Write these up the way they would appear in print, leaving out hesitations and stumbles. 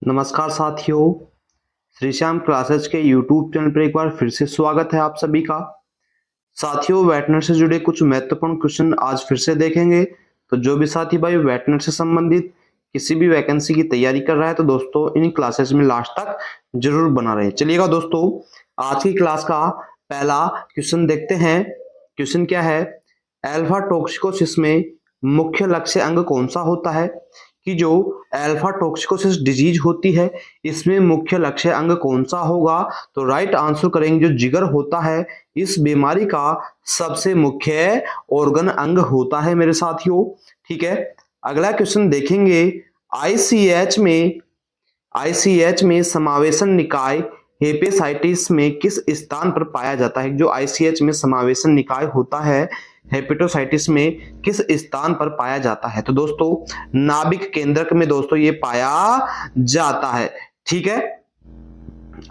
नमस्कार साथियों, श्री श्याम क्लासेज के यूट्यूब चैनल पर एक बार फिर से स्वागत है आप सभी का। साथियों, वेटनरी से जुड़े कुछ महत्वपूर्ण क्वेश्चन आज फिर से देखेंगे। तो जो भी साथी भाई वेटनरी से संबंधित किसी भी वैकेंसी की तैयारी कर रहा है तो दोस्तों इन क्लासेस में लास्ट तक जरूर बना रहे। चलिएगा दोस्तों, आज की क्लास का पहला क्वेश्चन देखते हैं। क्वेश्चन क्या है? अल्फा टॉक्सिकोसिस में मुख्य लक्ष्य अंग कौन सा होता है? कि जो अल्फा टॉक्सिकोसिस डिजीज होती है इसमें मुख्य लक्ष्य अंग कौन सा होगा? तो राइट आंसर करेंगे जो जिगर होता है इस बीमारी का सबसे मुख्य ऑर्गन अंग होता है मेरे साथियों। ठीक है, अगला क्वेश्चन देखेंगे। आईसीएच में समावेशन निकाय हेपेसाइटिस में किस स्थान पर पाया जाता है? जो आईसीएच में समावेशन निकाय होता है हेपेटोसाइटिस में किस स्थान पर पाया जाता है? तो दोस्तों नाभिक केंद्रक में दोस्तों ये पाया जाता है। ठीक है,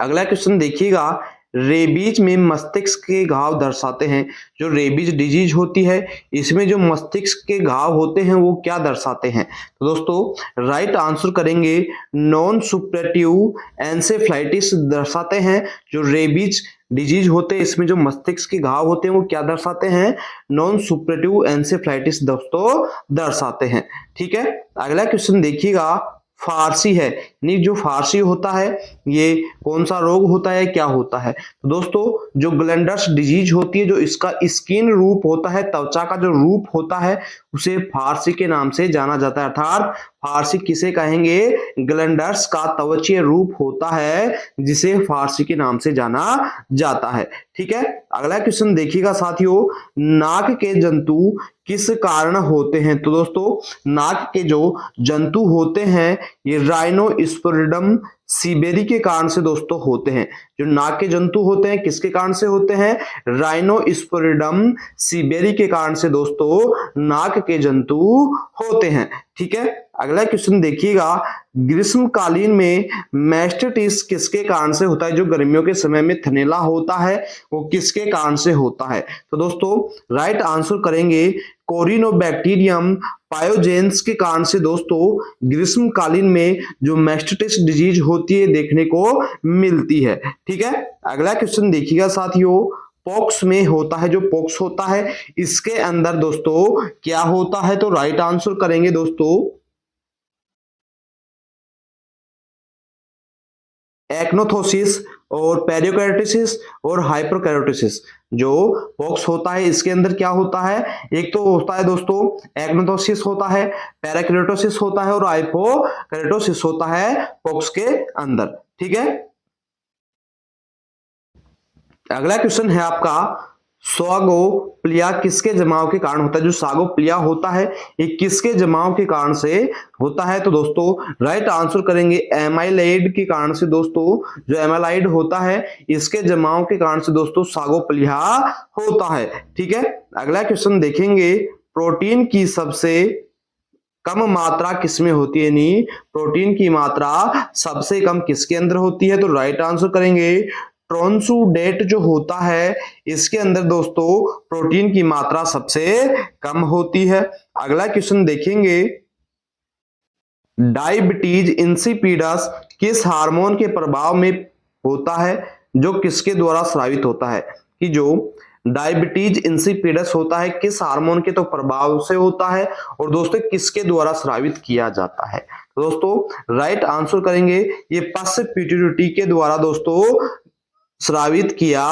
अगला क्वेश्चन देखिएगा। रेबीज में मस्तिष्क के घाव दर्शाते हैं। जो रेबीज डिजीज होती है इसमें जो मस्तिष्क के घाव होते हैं वो क्या दर्शाते हैं? तो दोस्तों राइट आंसर करेंगे नॉन सुपरेटिव एंसेफ्लाइटिस दर्शाते हैं। जो रेबीज डिजीज होते हैं इसमें जो मस्तिष्क के घाव होते हैं वो क्या दर्शाते हैं? नॉन सुपरेटिव एंसेफ्लाइटिस दोस्तों दर्शाते हैं। ठीक है, अगला क्वेश्चन देखिएगा। फारसी है, यानी जो फारसी होता है ये कौन सा रोग होता है, क्या होता है? तो दोस्तों जो ग्लैंडर्स डिजीज होती है, जो इसका स्किन रूप होता है, त्वचा का जो रूप होता है उसे फारसी के नाम से जाना जाता है। अर्थात फारसी किसे कहेंगे? ग्लैंडर्स का त्वचीय रूप होता है जिसे फारसी के नाम से जाना जाता है। ठीक है, अगला क्वेश्चन देखिएगा साथियों। नाक के जंतु किस कारण होते हैं? तो दोस्तों नाक के जो जंतु होते हैं ये राइनोस्पोरिडम सीबेरी के कारण से दोस्तों होते हैं। जो नाक के जंतु होते हैं किसके कारण से होते हैं? राइनोस्पोरिडम सीबेरी के कारण से दोस्तों नाक के जंतु होते हैं। ठीक है, अगला क्वेश्चन देखिएगा। ग्रीष्मकालीन में मैस्टिटिस किसके कारण से होता है? जो गर्मियों के समय में थनैला होता है वो किसके कारण से होता है? तो दोस्तों राइट आंसर करेंगे कोरिनोबैक्टीरियम पायोजेंस के कारण से दोस्तों ग्रीष्मकालीन में जो मैस्टिटिस डिजीज होती है देखने को मिलती है। ठीक है, अगला क्वेश्चन देखिएगा साथियों। पॉक्स में होता है, जो पॉक्स होता है इसके अंदर दोस्तों क्या होता है? तो राइट आंसर करेंगे दोस्तों एक्नोथोसिस और पेरियोकेराटिस और हाइपरकेराटिस। जो पॉक्स होता है इसके अंदर क्या होता है? एक तो होता है दोस्तों एक्नोथोसिस होता है, पैराकेराटोसिस होता है और हाइपोकेराटोसिस होता है पॉक्स के अंदर। ठीक है, अगला क्वेश्चन है आपका। स्वागोप्लिया किसके जमाव के कारण होता है? जो सागोप्लिया होता है ये किसके जमाव के कारण से होता है? तो दोस्तों राइट आंसर करेंगे एमाइलाइड के कारण से। दोस्तों जो एमाइलाइड होता है इसके जमाव के कारण से दोस्तों सागोप्लिया होता है। ठीक है, अगला क्वेश्चन देखेंगे। प्रोटीन की सबसे कम मात्रा किसमें होती है? यानी प्रोटीन की मात्रा सबसे कम किसके अंदर होती है? तो राइट आंसर करेंगे ट्रांसुडेट जो होता है इसके अंदर दोस्तों प्रोटीन की मात्रा सबसे कम होती है। अगला क्वेश्चन देखेंगे। डायबिटीज इंसिपिडस किस हार्मोन के प्रभाव में होता है? जो किसके द्वारा स्रावित होता है? कि जो डायबिटीज इंसिपिडस होता है किस हार्मोन के तो प्रभाव से होता है और दोस्तों किसके द्वारा स्रावित किया जाता है? तो दोस्तों राइट आंसर करेंगे ये पस पिट्यूटरी के द्वारा दोस्तों स्रावित किया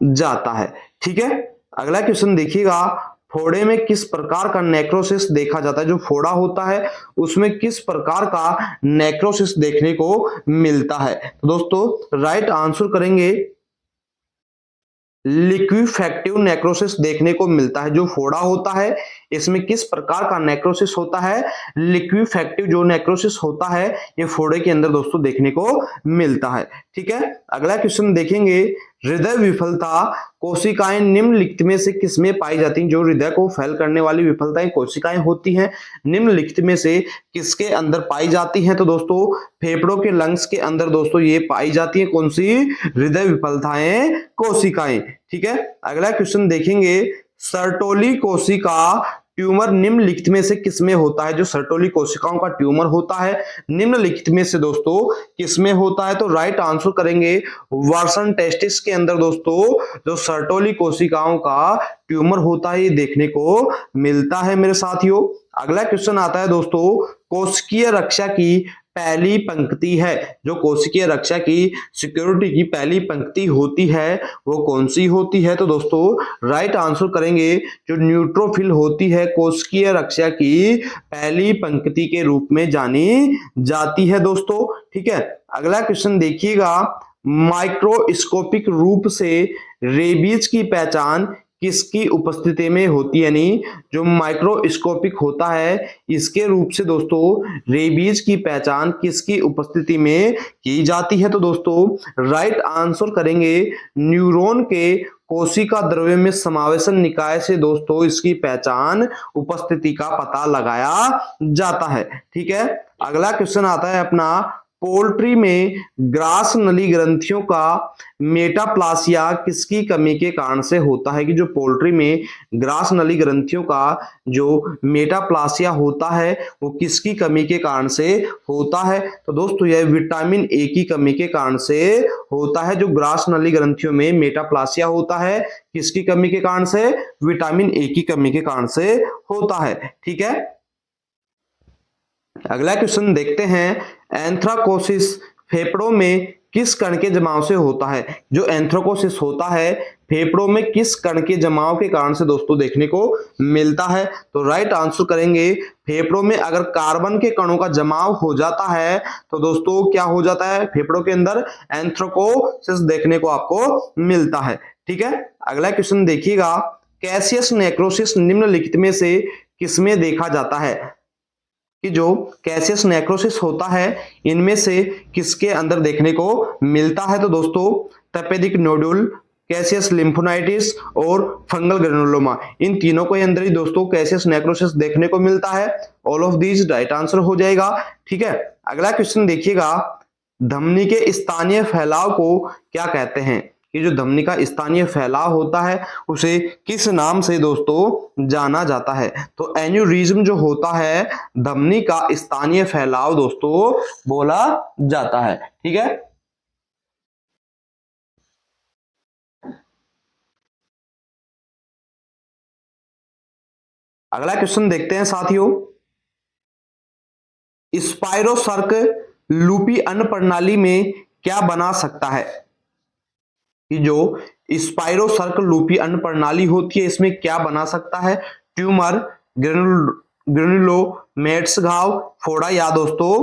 जाता है। ठीक है, अगला क्वेश्चन देखिएगा। फोड़े में किस प्रकार का नेक्रोसिस देखा जाता है? जो फोड़ा होता है उसमें किस प्रकार का नेक्रोसिस देखने को मिलता है? तो दोस्तों राइट आंसर करेंगे लिक्विफेक्टिव नेक्रोसिस देखने को मिलता है। जो फोड़ा होता है इसमें किस प्रकार का नेक्रोसिस होता है? लिक्विफेक्टिव जो नेक्रोसिस होता है ये फोड़े के अंदर दोस्तों देखने को मिलता है। ठीक है, अगला क्वेश्चन देखेंगे। हृदय विफलता कोशिकाएं निम्नलिखित में से किसमें पाई जाती हैं? जो हृदय को फेल करने वाली विफलताएं कोशिकाएं होती हैं निम्नलिखित में से किसके अंदर पाई जाती हैं? तो दोस्तों फेफड़ों के लंग्स के अंदर दोस्तों ये पाई जाती है कौन सी? हृदय विफलताएं कोशिकाएं। ठीक है, अगला क्वेश्चन देखेंगे। सर्टोली कोशिका ट्यूमर निम्नलिखित में से किसमें होता है? जो सर्टोली कोशिकाओं का ट्यूमर होता है निम्नलिखित में से दोस्तों किसमें होता है? तो राइट आंसर करेंगे वर्सन टेस्टिस के अंदर दोस्तों जो सर्टोली कोशिकाओं का ट्यूमर होता है ये देखने को मिलता है मेरे साथियों। अगला क्वेश्चन आता है दोस्तों, कोशिकीय रक्षा की पहली पंक्ति है, जो कोशिकीय रक्षा की सिक्योरिटी की पहली पंक्ति होती है वो कौन सी होती है? तो दोस्तों राइट आंसर करेंगे जो न्यूट्रोफिल होती है कोशिकीय रक्षा की पहली पंक्ति के रूप में जानी जाती है दोस्तों। ठीक है, अगला क्वेश्चन देखिएगा, माइक्रोस्कोपिक रूप से रेबीज की पहचान किसकी उपस्थिति में होती है? यानी जो माइक्रोस्कोपिक होता है इसके रूप से दोस्तों रेबीज की पहचान किसकी उपस्थिति में की जाती है? तो दोस्तों राइट आंसर करेंगे न्यूरॉन के कोशिका द्रव्य में समावेशन निकाय से दोस्तों इसकी पहचान उपस्थिति का पता लगाया जाता है। ठीक है, अगला क्वेश्चन आता है अपना, पोल्ट्री में ग्रास नली ग्रंथियों का मेटाप्लासिया किसकी कमी के कारण से होता है? कि जो पोल्ट्री में ग्रास नली ग्रंथियों का जो मेटाप्लासिया होता है वो किसकी कमी के कारण से होता है? तो दोस्तों यह विटामिन ए की कमी के कारण से होता है। जो ग्रास नली ग्रंथियों में मेटाप्लासिया होता है किसकी कमी के कारण से? विटामिन ए की कमी के कारण से होता है। ठीक है, अगला क्वेश्चन देखते हैं, एंथ्राकोसिस फेफड़ों में किस कण के जमाव से होता है? जो एंथ्राकोसिस होता है फेफड़ों में किस कण के जमाव के कारण से दोस्तों देखने को मिलता है? तो राइट आंसर करेंगे फेफड़ों में अगर कार्बन के कणों का जमाव हो जाता है तो दोस्तों क्या हो जाता है? फेफड़ों के अंदर एंथ्राकोसिस देखने को आपको मिलता है। ठीक है, अगला क्वेश्चन देखिएगा, कैसियस नेक्रोसिस निम्नलिखित में से किसमें देखा जाता है? कि जो कैसियस नेक्रोसिस होता है इनमें से किसके अंदर देखने को मिलता है? तो दोस्तों तपेदिक नोडुल, कैसियस लिम्फोनाइटिस और फंगल ग्रेनुलोमा, इन तीनों के अंदर ही दोस्तों कैसियस नेक्रोसिस देखने को मिलता है। All of these right answer हो जाएगा। ठीक है, अगला क्वेश्चन देखिएगा, धमनी के स्थानीय फैलाव को क्या कहते हैं? कि जो धमनी का स्थानीय फैलाव होता है उसे किस नाम से दोस्तों जाना जाता है? तो एन्यूरिज्म जो होता है धमनी का स्थानीय फैलाव दोस्तों बोला जाता है। ठीक है, अगला क्वेश्चन देखते हैं साथियों, स्पाइरोसर्क लूपी अन्न प्रणाली में क्या बना सकता है? कि जो स्पाइरोसर्क लूपी अन्न प्रणाली होती है इसमें क्या बना सकता है? ट्यूमर, ग्रेनुलोमेट्स घाव, फोड़ा या दोस्तों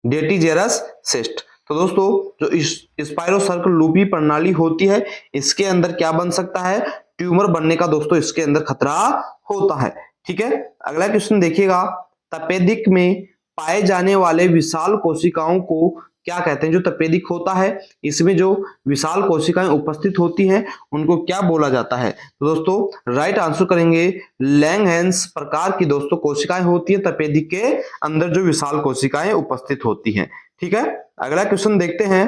डेटिजेरस सिस्ट। तो दोस्तों जो स्पाइरोसर्क लूपी प्रणाली होती है इसके अंदर क्या बन सकता है? ट्यूमर बनने का दोस्तों इसके अंदर खतरा होता है। ठीक है, अगला क्वेश्चन देखिएगा, तपेदिक में पाए जाने वाले विशाल कोशिकाओं को क्या कहते हैं? जो तपेदिक होता है इसमें जो विशाल कोशिकाएं उपस्थित होती हैं उनको क्या बोला जाता है? तो दोस्तों राइट आंसर करेंगे लैंगहैंस प्रकार की दोस्तों कोशिकाएं होती है तपेदिक के अंदर जो विशाल कोशिकाएं उपस्थित होती हैं। ठीक है, अगला क्वेश्चन देखते हैं,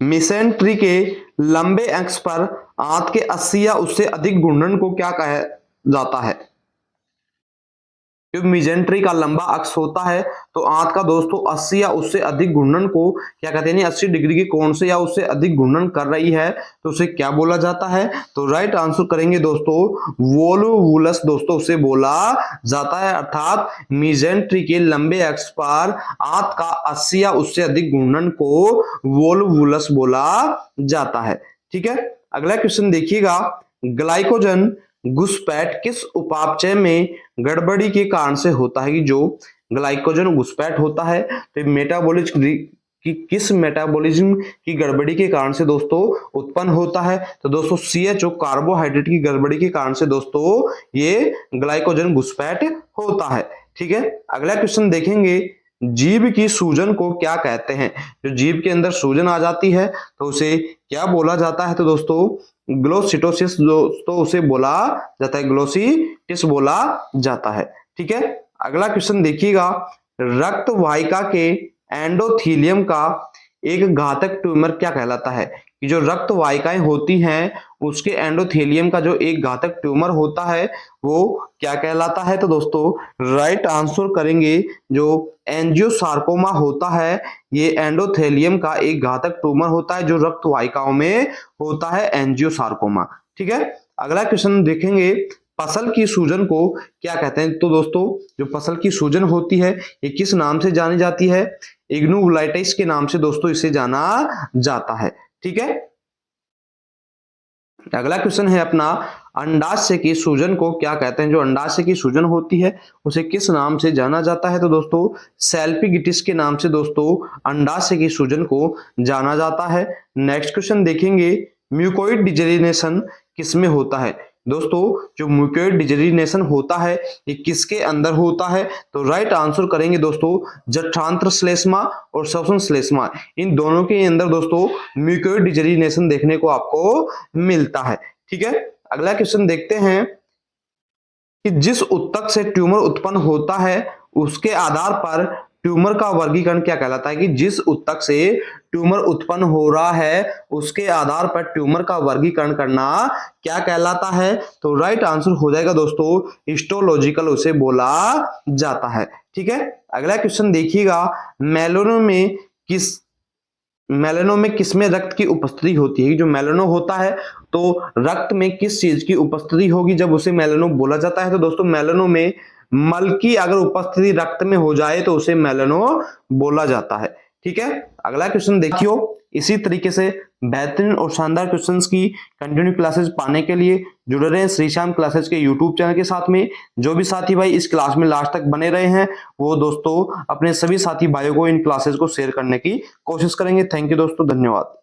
मिसेंट्री के लंबे अक्ष पर आंत के 80 या उससे अधिक घूर्णन को क्या कहा जाता है? जो मिजेंट्री का लंबा अक्ष होता है तो आंत का दोस्तों 80 या उससे अधिक घूर्णन को क्या कहते हैं? 80 डिग्री के कोण से या उससे अधिक घूर्णन कर रही है तो उसे क्या बोला जाता है? तो राइट आंसर करेंगे दोस्तों वोलुवुलस दोस्तों उसे बोला जाता है। अर्थात मिजेंट्री के लंबे अक्ष पर आंत का 80 या उससे अधिक घूर्णन को वोलुवुलस बोला जाता है। ठीक है, अगला क्वेश्चन देखिएगा, ग्लाइकोजन घुसपैठ किस उपापचय में गड़बड़ी के कारण से होता है? कि जो ग्लाइकोजन घुसपैठ होता है तो मेटाबॉलिज्म कि किस मेटाबॉलिज्म की गड़बड़ी के कारण से दोस्तों उत्पन्न होता है? तो दोस्तों CHO कार्बोहाइड्रेट की गड़बड़ी के कारण से दोस्तों ये ग्लाइकोजन घुसपैठ होता है। ठीक है, अगला क्वेश्चन देखेंगे, जीभ की सूजन को क्या कहते हैं? जो जीभ के अंदर सूजन आ जाती है तो उसे क्या बोला जाता है? तो दोस्तों ग्लोसिटोसिस दोस्तों उसे बोला जाता है, ग्लोसिटिस बोला जाता है। ठीक है, अगला क्वेश्चन देखिएगा, रक्त वाहिका के एंडोथीलियम का एक घातक ट्यूमर क्या कहलाता है? कि जो रक्त वाहिकाएं होती हैं उसके एंडोथेलियम का जो एक घातक ट्यूमर होता है वो क्या कहलाता है? तो दोस्तों राइट आंसर करेंगे जो एंजियोसार्कोमा होता है, ये एंडोथेलियम का एक घातक ट्यूमर होता है जो रक्त वाहिकाओं में होता है, एंजियोसार्कोमा। ठीक है, अगला क्वेश्चन देखेंगे, पसल की सूजन को क्या कहते हैं? तो दोस्तों जो पसल की सूजन होती है ये किस नाम से जानी जाती है? इग्नुवलाइटिस के नाम से दोस्तों इसे जाना जाता है। ठीक है, अगला क्वेश्चन है अपना, अंडाशय की सूजन को क्या कहते हैं? जो अंडाशय की सूजन होती है उसे किस नाम से जाना जाता है? तो दोस्तों सेल्फिगिटिस के नाम से दोस्तों अंडाशय की सूजन को जाना जाता है। नेक्स्ट क्वेश्चन देखेंगे, म्यूकोइड डिजेरिनेशन किसमें होता है? दोस्तों जो म्यूकोइड डिजेरिनेशन होता है ये किसके अंदर होता है? तो राइट आंसर करेंगे दोस्तों जठरांत्र श्लेष्मा और श्वसन श्लेष्मा, इन दोनों के अंदर दोस्तों म्यूकोइड डिजेरिनेशन देखने को आपको मिलता है। ठीक है, अगला क्वेश्चन देखते हैं कि जिस ऊतक से ट्यूमर उत्पन्न होता है उसके आधार पर ट्यूमर का वर्गीकरण क्या कहलाता है? कि जिस ऊतक से ट्यूमर उत्पन्न हो रहा है उसके आधार पर ट्यूमर का वर्गीकरण करना क्या कहलाता है? तो राइट आंसर हो जाएगा दोस्तों हिस्टोलॉजिकल उसे बोला जाता है। ठीक है, अगला क्वेश्चन देखिएगा, मेलानो में किसमें रक्त की उपस्थिति होती है? जो मेलानो होता है तो रक्त में किस चीज की उपस्थिति होगी जब उसे मेलानो बोला जाता है? तो दोस्तों मेलानो में मल की अगर उपस्थिति रक्त में हो जाए तो उसे मेलानो बोला जाता है। ठीक है, अगला क्वेश्चन देखियो, इसी तरीके से बेहतरीन और शानदार क्वेश्चंस की कंटिन्यू क्लासेस पाने के लिए जुड़े रहें श्रीश्याम क्लासेस के यूट्यूब चैनल के साथ में। जो भी साथी भाई इस क्लास में लास्ट तक बने रहे हैं वो दोस्तों अपने सभी साथी भाइयों को इन क्लासेस को शेयर करने की कोशिश करेंगे। थैंक यू दोस्तों, धन्यवाद।